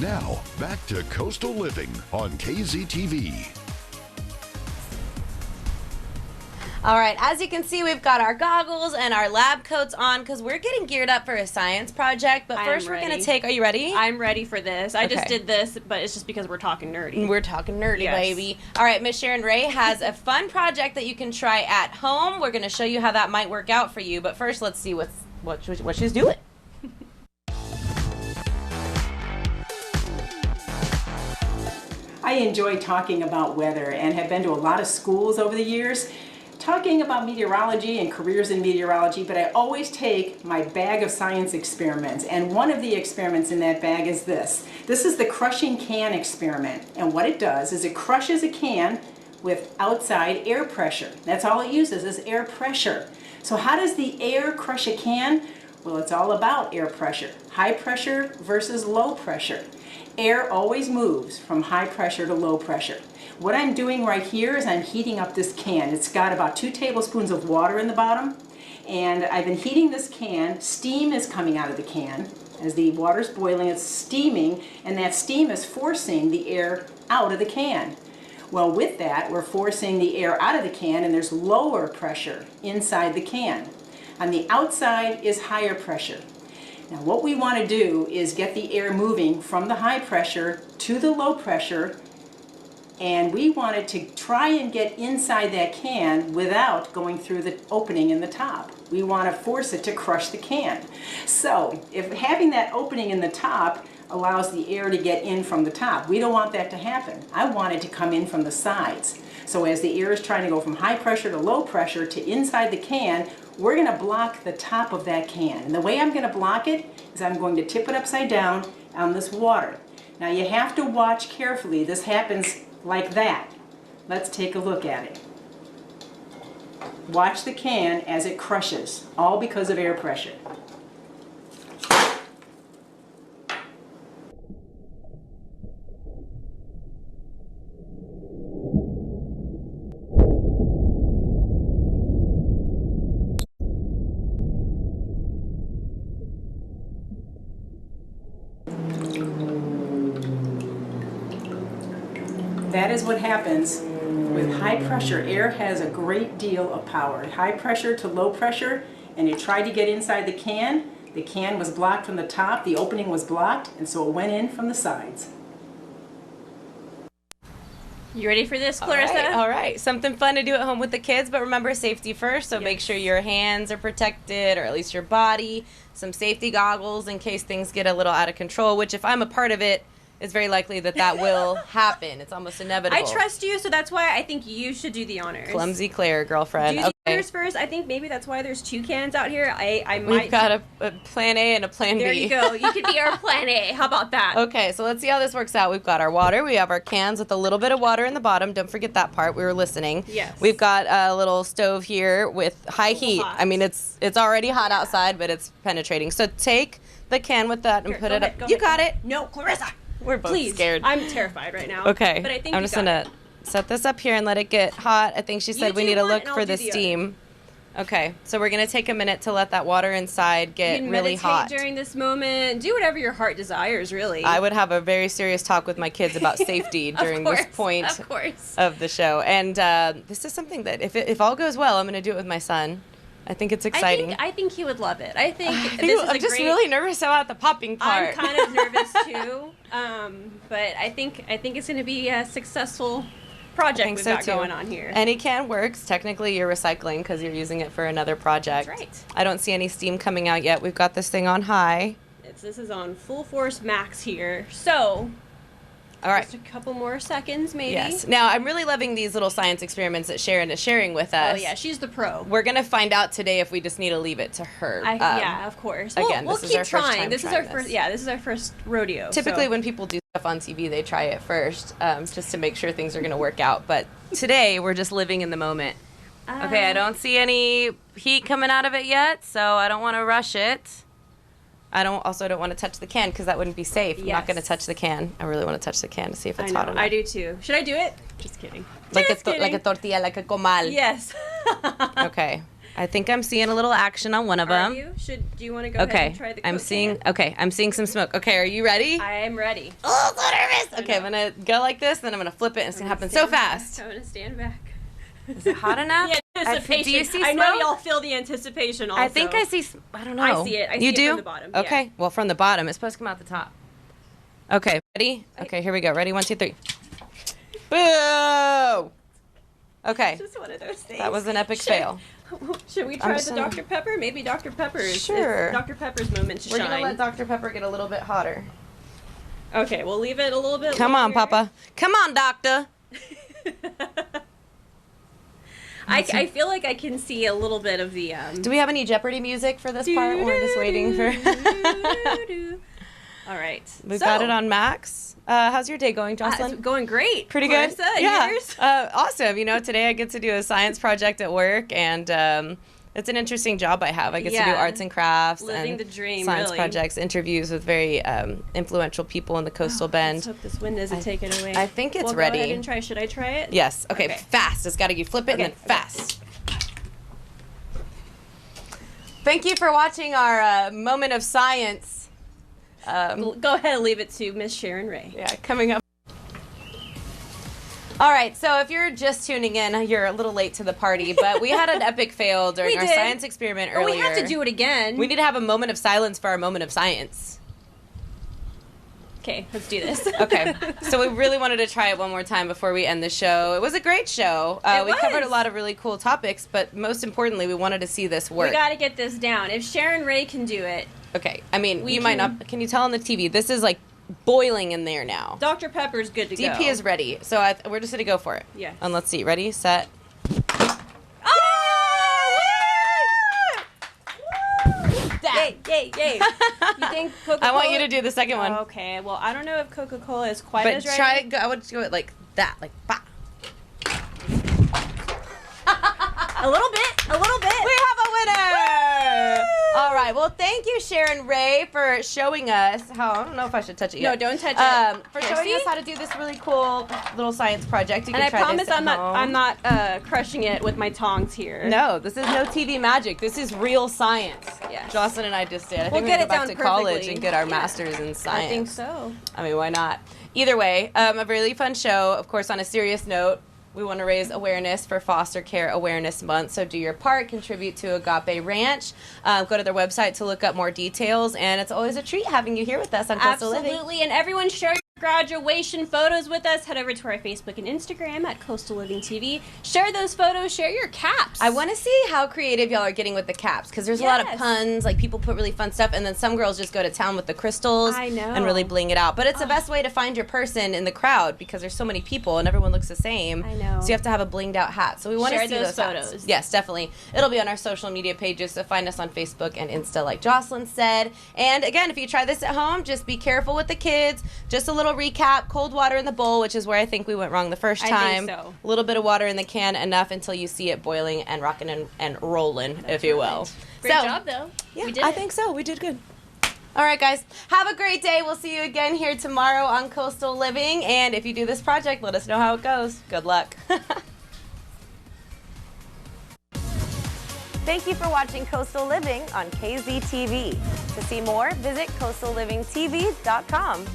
Now, back to Coastal Living on KZTV. All right, as you can see, we've got our goggles and our lab coats on because we're getting geared up for a science project. But first, we're going to take... Are you ready? I'm ready for this. I just did this, but it's just because we're talking nerdy. We're talking nerdy, baby. All right, Miss Sharon Ray has a fun project that you can try at home. We're going to show you how that might work out for you. But first, let's see what she's doing. I enjoy talking about weather and have been to a lot of schools over the years talking about meteorology and careers in meteorology, but I always take my bag of science experiments, and one of the experiments in that bag is this. This is the crushing can experiment, and what it does is it crushes a can with outside air pressure. That's all it uses is air pressure. So how does the air crush a can? Well, it's all about air pressure. High pressure versus low pressure. Air always moves from high pressure to low pressure. What I'm doing right here is I'm heating up this can. It's got about 2 tablespoons of water in the bottom, and I've been heating this can. Steam is coming out of the can. As the water's boiling, it's steaming, and that steam is forcing the air out of the can. Well, with that, we're forcing the air out of the can, and there's lower pressure inside the can. On the outside is higher pressure. Now, what we want to do is get the air moving from the high pressure to the low pressure, and we wanted to try and get inside that can without going through the opening in the top. We want to force it to crush the can. So, if having that opening in the top allows the air to get in from the top, we don't want that to happen. I want it to come in from the sides. So as the air is trying to go from high pressure to low pressure to inside the can, we're going to block the top of that can. And the way I'm going to block it is I'm going to tip it upside down on this water. Now you have to watch carefully. This happens like that. Let's take a look at it. Watch the can as it crushes, all because of air pressure. That is what happens with high pressure. Air has a great deal of power. High pressure to low pressure, and it tried to get inside the can. The can was blocked from the top, the opening was blocked, and so it went in from the sides. You ready for this, Clarissa? All right. Something fun to do at home with the kids, but remember safety first, so make sure your hands are protected, or at least your body. Some safety goggles in case things get a little out of control, which if I'm a part of it, it's very likely that will happen. It's almost inevitable. I trust you, so that's why I think you should do the honors. Clumsy Claire, girlfriend. Do the honors first. I think maybe that's why there's 2 cans out here. We've got a plan A and a plan B. There you go. You could be our plan A. How about that? Okay, so let's see how this works out. We've got our water. We have our cans with a little bit of water in the bottom. Don't forget that part. We were listening. Yes. We've got a little stove here with high heat. Hot. I mean, it's already hot outside, but it's penetrating. So take the can with that and put it up. You got it. No, Clarissa. We're both scared. I'm terrified right now. Okay. But I think I'm just going to set this up here and let it get hot. I think she said we need to look for the steam. Okay. So we're going to take a minute to let that water inside get really hot. During this moment. Do whatever your heart desires, really. I would have a very serious talk with my kids about safety during this point of the show. And this is something that if all goes well, I'm going to do it with my son. I think it's exciting. I think he would love it. I think I'm just really nervous about the popping part. I'm kind of nervous too, but I think it's going to be a successful project we've got going on here. Any can works. Technically, you're recycling because you're using it for another project. That's right. I don't see any steam coming out yet. We've got this thing on high. This is on full force max here. So. All right. Just a couple more seconds, maybe. Yes. Now, I'm really loving these little science experiments that Sharon is sharing with us. Oh, yeah. She's the pro. We're going to find out today if we just need to leave it to her. Yeah, of course. Again, we'll this is keep our first trying. time This is our first. Yeah, this is our first rodeo. Typically, when people do stuff on TV, they try it first, just to make sure things are going to work out. But today, we're just living in the moment. Okay, I don't see any heat coming out of it yet, so I don't want to rush it. I don't want to touch the can because that wouldn't be safe. I'm not going to touch the can. I really want to touch the can to see if it's hot enough. I do too. Should I do it? Just kidding. Like a tortilla, like a comal. Yes. Okay. I think I'm seeing a little action on one of them. Are you? Do you want to go ahead and try the I'm cocaine? seeing some smoke. Okay, are you ready? I am ready. Oh, so nervous. Okay, I'm gonna go like this, then I'm gonna flip it, and it's gonna happen so fast. I'm gonna stand back. Is it hot enough? The anticipation. Do you see smoke? I know y'all feel the anticipation also. I think I see. I don't know. I see it. I see you it do? from the bottom. Okay. Yeah. Well, from the bottom. It's supposed to come out the top. Okay. Ready? Okay. Here we go. Ready? 1, 2, 3. Boo! Okay. Just one of those things. That was an epic fail. Should we try just the gonna- Dr. Pepper? Maybe Dr. Pepper is Sure. Dr. Pepper's moment to We're shine. gonna let Dr. Pepper get a little bit hotter. Okay, we'll leave it a little bit Come on, longer. Papa. Come on, Doctor. I feel like I can see a little bit of the Do we have any Jeopardy music for this part? We're just waiting for. All right. We've got it on max. How's your day going, Jocelyn? It's going great. Pretty good. Clarissa, Yeah. yours? Awesome. You know, today I get to do a science project at work, and it's an interesting job I have. I get to do Yeah. arts and crafts, Living and the dream, science really. projects, interviews with very influential people in the coastal bend. Let's hope this wind doesn't take it away. I think it's we'll ready. Go ahead and try. Should I try it? Yes. Okay. Okay. Fast. It's got to you flip it Okay, and then fast. Thank you for watching our moment of science. Go ahead and leave it to Miss Sharon Ray. Yeah, coming up. All right, so if you're just tuning in, you're a little late to the party, but we had an epic fail during We our did. science experiment But earlier. we have to do it again. We need to have a moment of silence for our moment of science. Okay, let's do this. Okay, so we really wanted to try it one more time before we end the show. It was a great show. It we covered a was. lot of really cool topics, but most importantly, we wanted to see this work. We got to get this down. If Sharon Ray can do it, Okay, I mean, We you might can- not. Can you tell on the TV? This is like boiling in there now. Dr. Pepper's good to go. DP is ready, so we're just gonna go for it. Yes. And let's see. Ready, set. Yay, yay, yay. You think Coca-Cola... I want you to do the second one. Okay, well, I don't know if Coca-Cola is quite But as ready. try. I would go it like that, like bah. A little bit, a little bit. We have a winner! All right. Well, thank you, Sharon Ray, for showing us how. I don't know if I should touch it No, yet. don't touch it. For Here, showing see? us how to do this really cool little science project. You And can I try promise this at I'm home. not crushing it with my tongs here. No, this is no TV magic. This is real science. Yes. Jocelyn and I just did. I think We'll we get go it back down to college perfectly. and get our Yeah. masters in science. I think so. I mean, why not? Either way, a really fun show. Of course, on a serious note, we want to raise awareness for Foster Care Awareness Month. So do your part, contribute to Agape Ranch. Go to their website to look up more details. And it's always a treat having you here with us on Coastal Living. Absolutely, and everyone share your graduation photos with us. Head over to our Facebook and Instagram at Coastal Living TV. Share those photos. Share your caps. I want to see how creative y'all are getting with the caps, because there's a lot of Yes. puns. Like, people put really fun stuff, and then some girls just go to town with the crystals I know. and really bling it out. But it's the best way to find your person in the crowd, because there's so many people and everyone looks the same. I know. So you have to have a blinged out hat. So we want to Share see those those hats. photos. Yes, definitely. It'll be on our social media pages, so find us on Facebook and Insta, like Jocelyn said. And again, if you try this at home, just be careful with the kids. Just a little recap: cold water in the bowl, which is where I think we went wrong the first I time. think so. A little bit of water in the can, enough until you see it boiling and rocking and rolling, if you will. Great So, job, though. Yeah, We did I it. think so. We did good. All right, guys. Have a great day. We'll see you again here tomorrow on Coastal Living. And if you do this project, let us know how it goes. Good luck. Thank you for watching Coastal Living on KZTV. To see more, visit coastallivingtv.com.